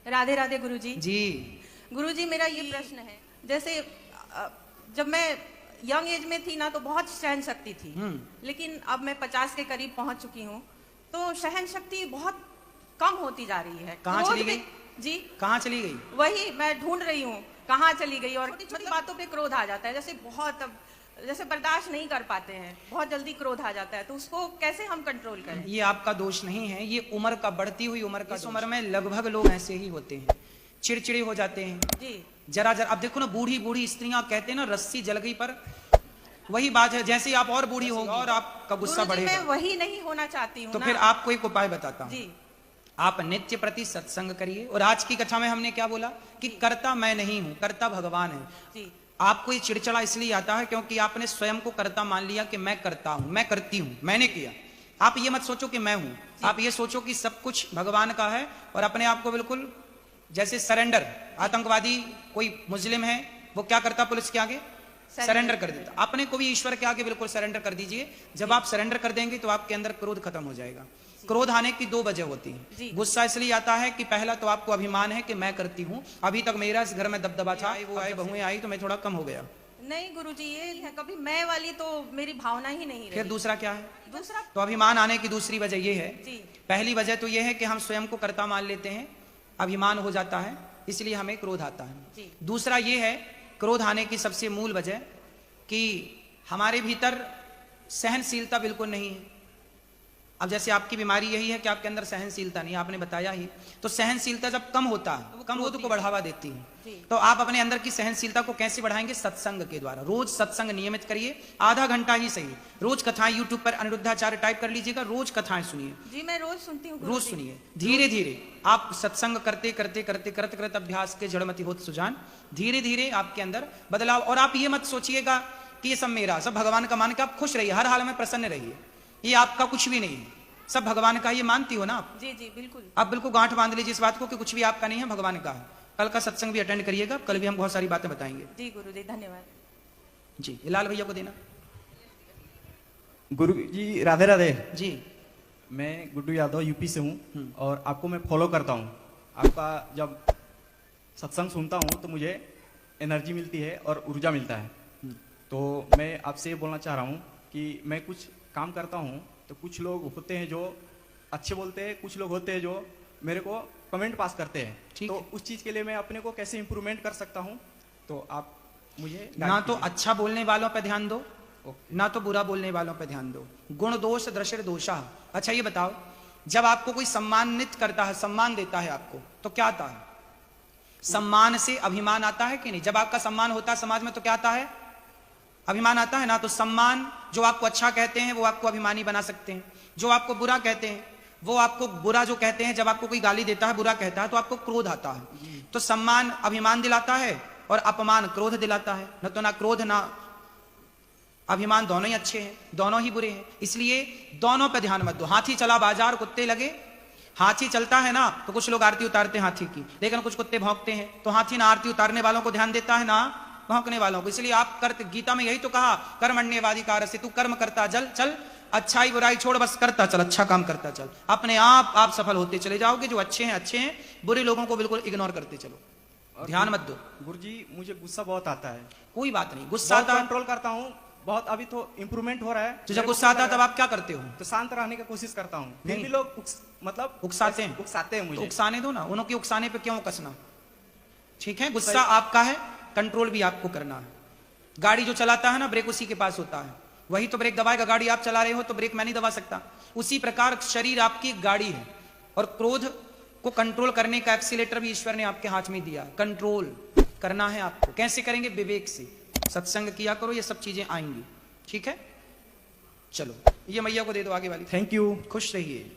राधे राधे गुरुजी। जी गुरुजी, मेरा ये प्रश्न है, जैसे जब मैं यंग एज में थी ना तो बहुत सहन शक्ति थी, लेकिन अब मैं 50 के करीब पहुंच चुकी हूँ तो सहन शक्ति बहुत कम होती जा रही है। कहाँ चली गई जी? कहाँ चली गई? वही मैं ढूंढ रही हूँ कहाँ चली गई। और छोटी छोटी बातों पे क्रोध आ जाता है, जैसे बर्दाश्त नहीं कर पाते हैं, बहुत जल्दी क्रोध आ जाता है, तो उसको कैसे हम कंट्रोल करें? ये आपका दोष नहीं है, ये उम्र का, बढ़ती हुई उम्र का। इस उम्र में लगभग लोग ऐसे ही होते हैं, चिड़चिड़े हो जाते हैं जी। जरा जरा। अब देखो ना, बूढ़ी बूढ़ी स्त्रियां कहते हैं ना, रस्सी जल गई पर, वही बात है। जैसे आप और बूढ़ी होगी और आपका गुस्सा बढ़ेगा। मैं वही नहीं होना चाहती हूँ। तो फिर आपको एक उपाय बताता हूँ। आप नित्य प्रति सत्संग करिए। और आज की कथा में हमने क्या बोला कि कर्ता मैं नहीं हूं, कर्ता भगवान है जी। आपको ये चिड़चिड़ा इसलिए आता है क्योंकि आपने स्वयं को कर्ता मान लिया कि मैं करता हूं, मैं करती हूं, मैंने किया। आप ये मत सोचो कि मैं हूं, आप ये सोचो कि सब कुछ भगवान का है। और अपने आप को बिल्कुल जैसे सरेंडर, आतंकवादी कोई मुस्लिम है वो क्या करता, पुलिस के आगे सरेंडर कर देता। अपने को भी ईश्वर के आगे बिल्कुल सरेंडर कर दीजिए। जब आप सरेंडर कर देंगे तो आपके अंदर क्रोध खत्म हो जाएगा। क्रोध आने की दो वजह होती है। गुस्सा इसलिए आता है कि पहला तो आपको अभिमान है कि मैं करती हूँ, अभी तक मेरा इस घर में दबदबा था, वो आए बहुएं आई तो मैं थोड़ा कम हो गया। नहीं गुरुजी, ये है कभी मैं वाली तो मेरी भावना ही नहीं रही। फिर दूसरा क्या है? दूसरा तो अभिमान आने की दूसरी वजह ये है जी। पहली वजह तो ये है कि हम स्वयं को कर्ता मान लेते हैं, अभिमान हो जाता है, इसलिए हमें क्रोध आता है। दूसरा ये है, क्रोध आने की सबसे मूल वजह कि हमारे भीतर सहनशीलता बिल्कुल नहीं है। अब जैसे आपकी बीमारी यही है कि आपके अंदर सहनशीलता नहीं, आपने बताया ही। तो सहनशीलता जब कम होता है तो वो क्रोध को बढ़ावा देती है। तो आप अपने अंदर की सहनशीलता को कैसे बढ़ाएंगे? सत्संग के द्वारा। रोज सत्संग नियमित करिए, आधा घंटा ही सही। रोज कथाएं यूट्यूब पर अनिरुद्धाचार्य टाइप कर लीजिएगा, रोज कथाएं सुनिए। जी मैं रोज सुनती हूँ। रोज सुनिए, धीरे धीरे आप सत्संग करते करते करते करते करते अभ्यास के जड़मति होत सुजान, धीरे धीरे आपके अंदर बदलाव। और आप ये मत सोचिएगा कि ये सब मेरा, सब भगवान का मान के आप खुश रहिए, हर हाल में प्रसन्न रहिए। ये आपका कुछ भी नहीं है, सब भगवान का। ये मानती हो ना आप? जी जी बिल्कुल। आप बिल्कुल गांठ बांध लीजिए इस बात को कि कुछ भी आपका नहीं है, भगवान का है। कल का सत्संग भी अटेंड करिएगा, कल भी हम बहुत सारी बातें बताएंगे। जी गुरु जी, धन्यवाद जी। लाल भैया को देना। गुरु जी राधे राधे जी। मैं गुड्डू यादव यूपी से हूँ और आपको मैं फॉलो करता हूँ। आपका जब सत्संग सुनता हूँ तो मुझे एनर्जी मिलती है और ऊर्जा मिलता है। तो मैं आपसे ये बोलना चाह रहा हूँ कि मैं कुछ काम करता हूँ तो कुछ लोग होते हैं जो अच्छे बोलते हैं, कुछ लोग होते हैं जो मेरे को कमेंट पास करते हैं। तो उस चीज के लिए मैं अपने को कैसे इंप्रूवमेंट कर सकता हूँ? तो आप मुझे ना तो अच्छा बोलने वालों पे ध्यान दो, ना तो बुरा बोलने वालों पे ध्यान दो। गुण दोष दृश्य दोषा। अच्छा ये बताओ, जब आपको कोई सम्मानित करता है, सम्मान देता है आपको, तो क्या आता है? सम्मान से अभिमान आता है कि नहीं? जब आपका सम्मान होता है समाज में तो क्या आता है? अभिमान आता है ना। तो सम्मान, जो आपको अच्छा कहते हैं वो आपको अभिमानी बना सकते हैं, जो आपको बुरा कहते हैं वो आपको बुरा जो कहते हैं। जब आपको कोई गाली देता है, बुरा कहता है, तो आपको क्रोध आता है। तो सम्मान अभिमान दिलाता है और अपमान क्रोध दिलाता है। न तो ना क्रोध ना अभिमान दोनों ही अच्छे हैं, दोनों ही बुरे हैं। इसलिए दोनों पे ध्यान मत दो। हाथी चला बाजार कुत्ते लगे। हाथी चलता है ना तो कुछ लोग आरती उतारते हैं हाथी की, लेकिन कुछ कुत्ते भौंकते हैं। तो हाथी ना आरती उतारने वालों को ध्यान देता है ना भौंकने वालों को। इसलिए आप करते, गीता में यही तो कहा, कर्मण्येवाधिकार से, तू कर्म करता चल, चल अच्छाई बुराई छोड़, बस करता चल, अच्छा काम करता चल। अपने आप सफल होते चले जाओगे। जो अच्छे हैं, बुरे लोगों को बिल्कुल इग्नोर करते चलो, ध्यान मत दो। गुरुजी मुझे गुस्सा बहुत आता है। कोई बात नहीं, गुस्सा आता कंट्रोल करता हूँ बहुत, अभी तो इम्प्रूवमेंट हो रहा है। तो जब गुस्सा आता है तब आप क्या करते हो? तो शांत रहने की कोशिश करता हूँ। फिर भी लोग मतलब उकसाते हैं मुझे। तो उकसाने दो ना, उनके उकसाने पे क्यों कसना? ठीक है, गुस्सा आपका है, कंट्रोल भी आपको करना है। गाड़ी जो चलाता है ना, ब्रेक उसी के पास होता है, वही तो ब्रेक दबाएगा। गाड़ी आप चला रहे हो तो ब्रेक मैं नहीं दबा सकता। उसी प्रकार शरीर आपकी गाड़ी है और क्रोध को कंट्रोल करने का एक्सीलेटर भी ईश्वर ने आपके हाथ में दिया। कंट्रोल करना है आपको। कैसे करेंगे? विवेक से। सत्संग किया करो, ये सब चीजें आएंगी। ठीक है, चलो ये मैया को दे दो आगे वाली। Thank you. खुश रहिए।